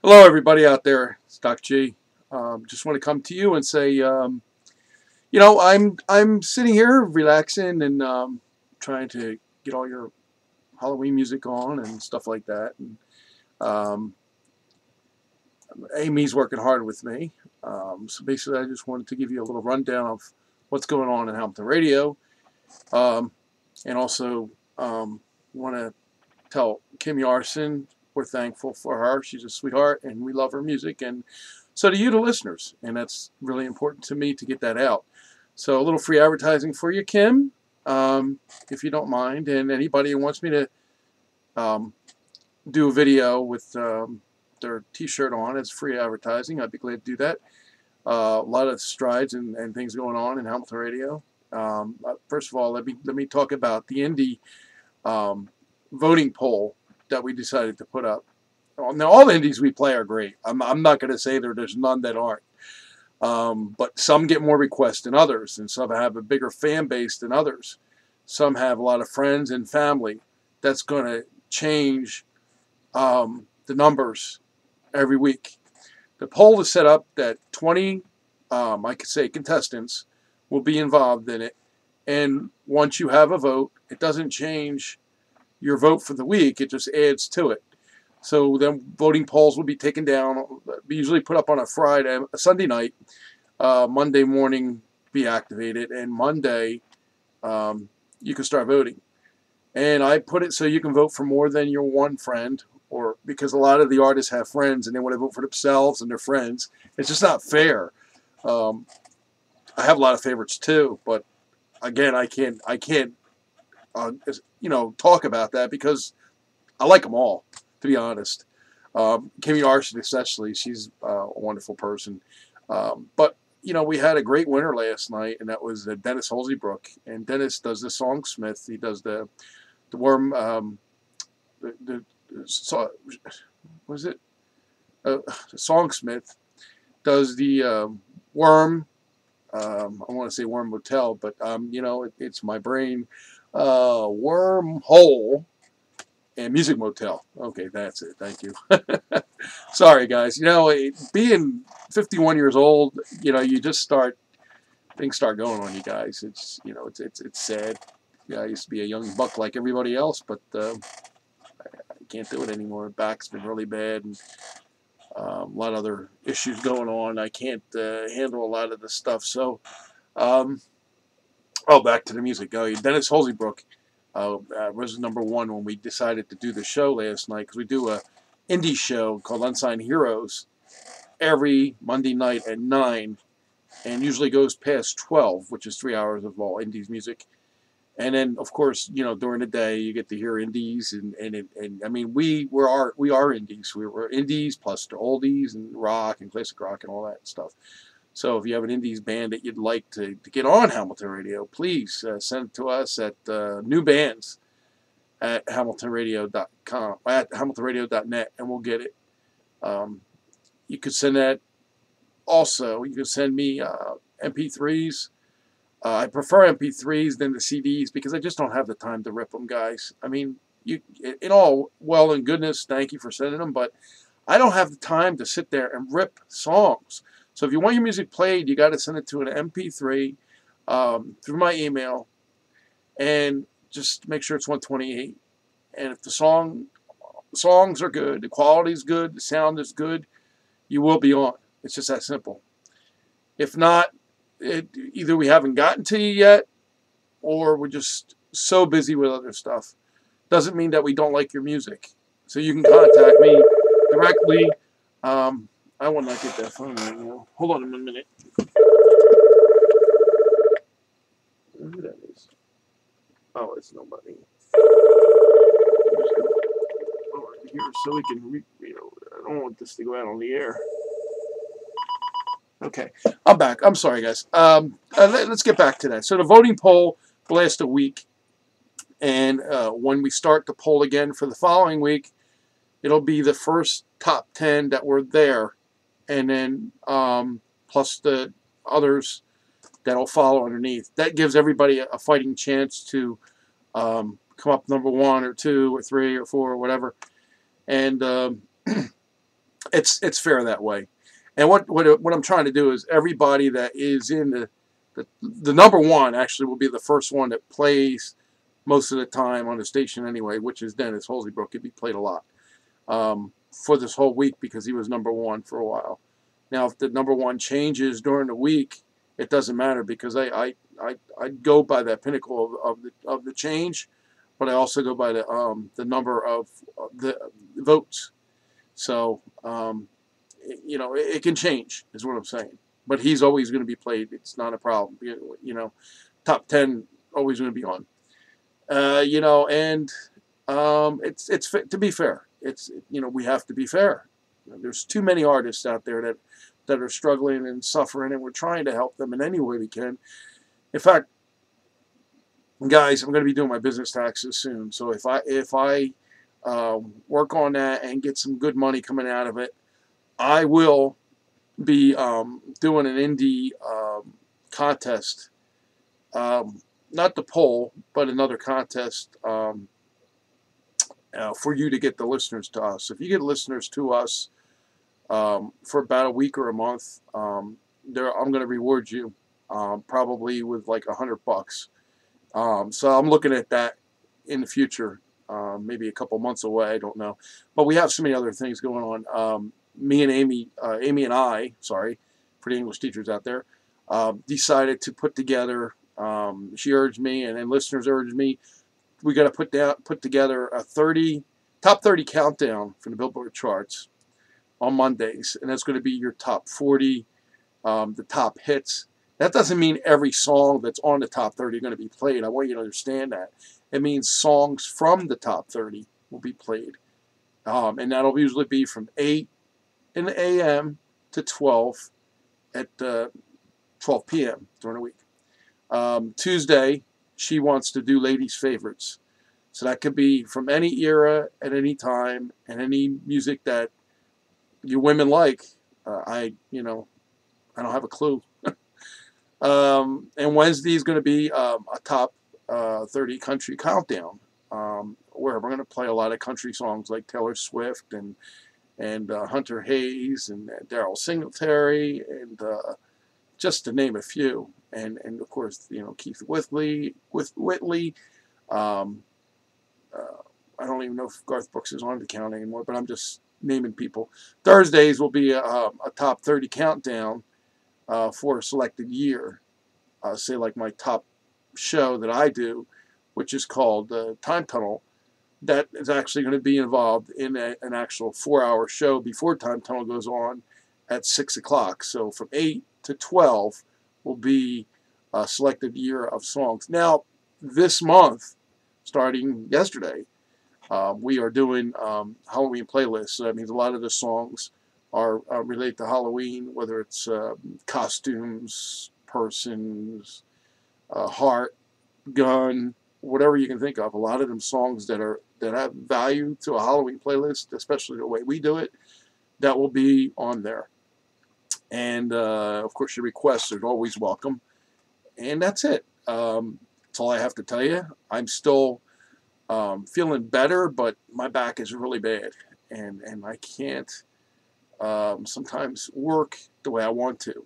Hello, everybody out there. It's Docg. Just want to come to you and say, I'm sitting here relaxing and trying to get all your Halloween music on and stuff like that. And um, Amy's working hard with me. So basically, I just wanted to give you a little rundown of what's going on in Hamilton Radio, um, and also want to tell Kim Yarson we're thankful for her. She's a sweetheart, and we love her music, and so do you, the listeners. And that's really important to me to get that out. So a little free advertising for you, Kim, if you don't mind. And anybody who wants me to um, do a video with their T-shirt on, it's free advertising. I'd be glad to do that. A lot of strides and things going on in Hamilton Radio. First of all, let me talk about the indie um, voting poll that we decided to put up. Now, all the indies we play are great. I'm not going to say there's none that aren't. But some get more requests than others, and some have a bigger fan base than others. Some have a lot of friends and family. That's going to change the numbers every week. The poll is set up that 20, I could say, contestants will be involved in it. And once you have a vote, it doesn't change your vote for the week. It just adds to it. So then voting polls will be taken down, usually put up on a Sunday night, Monday morning be activated, and Monday you can start voting. And I put it so you can vote for more than your one friend, or because a lot of the artists have friends and they want to vote for themselves and their friends. It's just not fair. Um, I have a lot of favorites too, but again, I can't talk about that because I like them all, to be honest. Kimmy Arson, especially, she's a wonderful person. But we had a great winner last night, and that was Dennis Holsebrook. And Dennis does the Songsmith. He does the worm. What is it? The Songsmith does the worm. I want to say Worm Motel, but it's my brain. Wormhole and Music Motel. Okay, that's it. Thank you. Sorry, guys. Being 51 years old, you just things start going on you guys. It's sad. Yeah, I used to be a young buck like everybody else, but I can't do it anymore. Back's been really bad, and a lot of other issues going on. I can't handle a lot of this stuff. So, back to the music. Dennis Holsebrook was number one when we decided to do the show last night, because we do a indie show called Unsigned Heroes every Monday night at 9, and usually goes past 12, which is 3 hours of all indies music. And then, of course, during the day you get to hear indies, and I mean, we are indies. We're indies plus the oldies and rock and classic rock and all that stuff. So if you have an indies band that you'd like to get on Hamilton Radio, please send it to us at new bands at hamiltonradio.com, at hamiltonradio.net, and we'll get it. You could send that. Also, you can send me MP3s. I prefer MP3s than the CDs because I just don't have the time to rip them, guys. I mean, in all well and goodness, thank you for sending them, but I don't have the time to sit there and rip songs. So if you want your music played, you got to send it to an MP3 through my email, and just make sure it's 128. And if the songs are good, the quality is good, the sound is good, you will be on. It's just that simple. If not, either we haven't gotten to you yet, or we're just so busy with other stuff. Doesn't mean that we don't like your music. So you can contact me directly. I will not get that phone right now. Hold on a minute. Who that is? Oh, it's nobody. I'm just gonna go over here so we can, I don't want this to go out on the air. Okay, I'm back. I'm sorry, guys. Let's get back to that. So the voting poll will last a week, and when we start the poll again for the following week, it'll be the first top 10 that were there, and then plus the others that'll follow underneath. That gives everybody a fighting chance to come up number 1 or 2 or 3 or 4 or whatever. And It's fair that way. And what I'm trying to do is everybody that is in the number one actually will be the first one that plays most of the time on the station anyway, which is Dennis Holseybrooke. He played a lot for this whole week because he was number one for a while. Now, if the number one changes during the week, it doesn't matter because I go by that pinnacle of the change, but I also go by the number of the votes. So you know, it can change, is what I'm saying. But he's always going to be played. It's not a problem. You know, top 10 always going to be on. You know, and it's to be fair. It's, you know, we have to be fair. There's too many artists out there that are struggling and suffering, and we're trying to help them in any way we can. In fact, guys, I'm going to be doing my business taxes soon. So if I work on that and get some good money coming out of it, I will be doing an indie contest. Not the poll, but another contest for you to get the listeners to us. If you get listeners to us for about a week or a month, I'm going to reward you probably with like $100. So I'm looking at that in the future, maybe a couple months away. I don't know, but we have so many other things going on. Me and Amy and I, sorry, for the English teachers out there, decided to put together. She urged me, and then listeners urged me. We got to put together a top 30 countdown for the Billboard charts on Mondays, and that's going to be your top 40, the top hits. That doesn't mean every song that's on the top 30 are going to be played. I want you to understand that. It means songs from the top 30 will be played, and that'll usually be from 8 in the a.m. to 12 at 12 p.m. during the week. Tuesday, she wants to do ladies' favorites. So that could be from any era at any time and any music that you women like. You know, I don't have a clue. And Wednesday is going to be a top 30 country countdown, where we're going to play a lot of country songs like Taylor Swift and Hunter Hayes and Daryl Singletary and just to name a few, and of course, you know, Keith Whitley. I don't even know if Garth Brooks is on the count anymore, but I'm just naming people. Thursdays will be a top 30 countdown for a selected year. Say like my top show that I do, which is called Time Tunnel. That is actually going to be involved in an actual 4-hour show before Time Tunnel goes on at 6 o'clock. So from 8 to 12 will be a selected year of songs. Now, this month, starting yesterday, we are doing Halloween playlists. So that means a lot of the songs are related to Halloween, whether it's costumes, persons, heart, gun, whatever you can think of. A lot of them songs that have value to a Halloween playlist, especially the way we do it, that will be on there. And of course, your requests are always welcome. And that's it. That's all I have to tell you. I'm still feeling better, but my back is really bad, and I can't sometimes work the way I want to.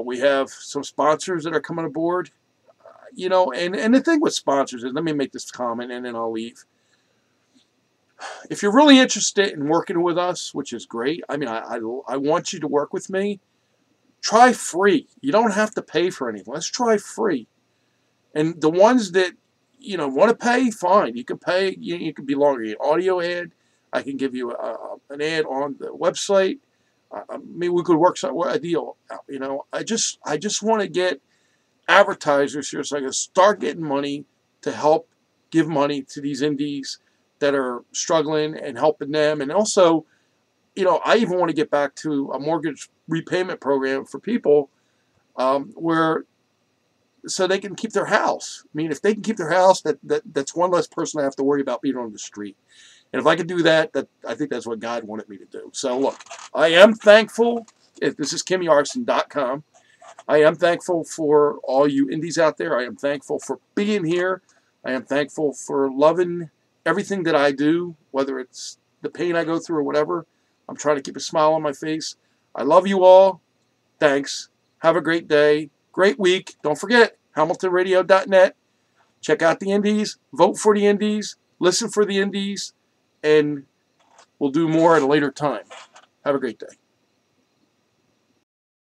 We have some sponsors that are coming aboard. You know, and the thing with sponsors is, let me make this comment and then I'll leave. If you're really interested in working with us, which is great, I mean, I want you to work with me, try free. You don't have to pay for anything. Let's try free. And the ones that, you know, want to pay, fine. You can pay. You can be longer. An audio ad. I can give you an ad on the website. Maybe we could work a deal out. You know, I just want to get advertisers here so I can start getting money to help give money to these indies that are struggling and helping them. And also, you know, I even want to get back to a mortgage repayment program for people where so they can keep their house. I mean, if they can keep their house, that's one less person I have to worry about being on the street. And if I could do that, I think that's what God wanted me to do. So look, I am thankful. This is KimmyArson.com. I am thankful for all you indies out there. I am thankful for being here. I am thankful for loving everything that I do, whether it's the pain I go through or whatever. I'm trying to keep a smile on my face. I love you all. Thanks. Have a great day. Great week. Don't forget, HamiltonRadio.net. Check out the indies. Vote for the indies. Listen for the indies. And we'll do more at a later time. Have a great day.